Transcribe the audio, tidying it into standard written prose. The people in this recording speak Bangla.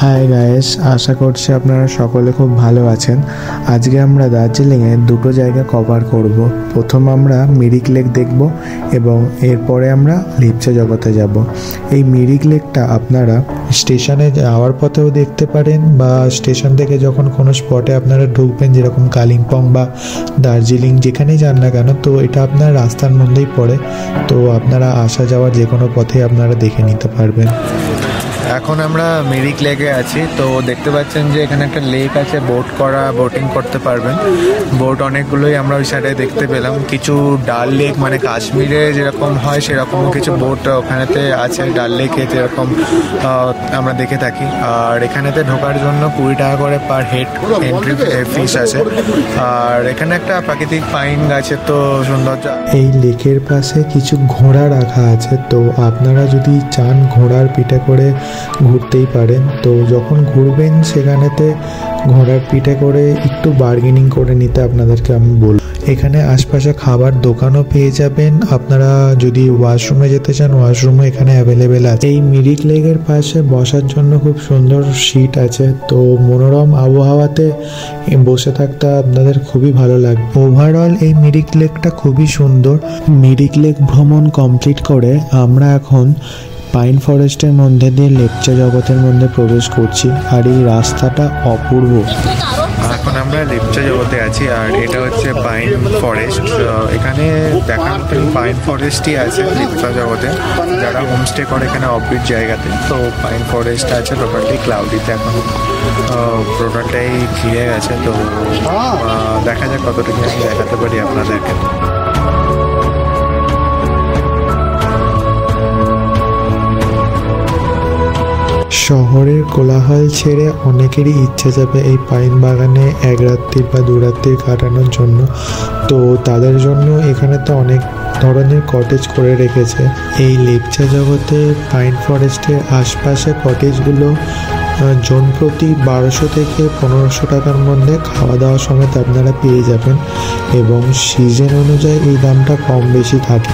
হাই গাইস, আশা করছি আপনারা সকলে খুব ভালো আছেন। আজকে আমরা দার্জিলিংয়ে দুটো জায়গা কভার করব। প্রথম আমরা মিরিক লেক দেখব এবং এরপরে আমরা লেপচা জগতে যাব। এই মিরিক লেকটা আপনারা স্টেশনে যাওয়ার পথেও দেখতে পারেন বা স্টেশন থেকে যখন কোনো স্পটে আপনারা ঢুকবেন, যেরকম কালিম্পং বা দার্জিলিং যেখানেই যান না কেন, তো এটা আপনার রাস্তার মধ্যেই পড়ে। তো আপনারা আসা যাওয়ার যে কোনো পথে আপনারা দেখে নিতে পারবেন। এখন আমরা মিরিক লেকে আছি। তো দেখতে পাচ্ছেন যে এখানে একটা লেক আছে, বোটিং করতে পারবেন। বোট অনেকগুলোই আমরা ওই সাইডে দেখতে পেলাম। কিছু ডাল লেক মানে কাশ্মীরে যেরকম হয় সেরকম কিছু বোট ওখানেতে আছে, ডাল লেকে যেরকম আমরা দেখে থাকি। আর এখানেতে ঢোকার জন্য 20 টাকা করে পার হেড এন্ট্রি ফিস আছে। আর এখানে একটা প্রাকৃতিক পাইন গাছের তো সৌন্দর্য। এই লেকের পাশে কিছু ঘোড়া রাখা আছে, তো আপনারা যদি চান ঘোড়ার পিঠে করে ঘুরতেই পারেন। তো যখন ঘুরবেন সেখানেতে ঘোড়ার পিঠে করে একটু বার্গেনিং করে নিতে আপনাদেরকে আমি বলব। এখানে আশপাশে খাবার দোকানও পেয়ে যাবেন। আপনারা যদি ওয়াশরুমে যেতে চান, ওয়াশরুমও এখানে অ্যাভেলেবেল আছে। এই মিরিক লেকের পাশে বসার জন্য খুব সুন্দর সিট আছে। তো মনোরম আবহাওয়াতে বসে থাকতে আপনাদের খুবই ভালো লাগবে। ওভারঅল এই মিরিক লেকটা খুবই সুন্দর। মিরিক লেক ভ্রমণ কমপ্লিট করে আমরা এখন পাইন ফরেস্টের মধ্যে দিয়ে লেপচা জগতের মধ্যে প্রবেশ করছি। আর এই রাস্তাটা অপূর্ব। এখন আমরা লেপচা জগতে আছি আর এটা হচ্ছে পাইন ফরেস্ট। এখানে দেখার মতন পাইন ফরেস্টই আছে লেপচা জগতে। যারা হোমস্টে করে এখানে অফবিট জায়গাতে, তো পাইন ফরেস্ট আছে টোটালি ক্লাউডিতে। এখন টোটালটাই ঘিরে গেছে। তো দেখা যাক কতটুকু আমি দেখাতে পারি আপনাদেরকে। শহরের কোলাহল ছেড়ে অনেকেরই ইচ্ছে যাবে এই পাইন বাগানে এক রাত্রি বা দু রাত্রি কাটানোর জন্য। তো তাদের জন্য এখানে তো অনেক ধরনের কটেজ করে রেখেছে। এই লেপচা জগতে পাইন ফরেস্টের আশপাশে কটেজগুলো জন প্রতি 1200 থেকে 1500 টাকার মধ্যে খাওয়া দাওয়া সমেত আপনারা পেয়ে যাবেন এবং সিজন অনুযায়ী এই দামটা কম বেশি থাকে।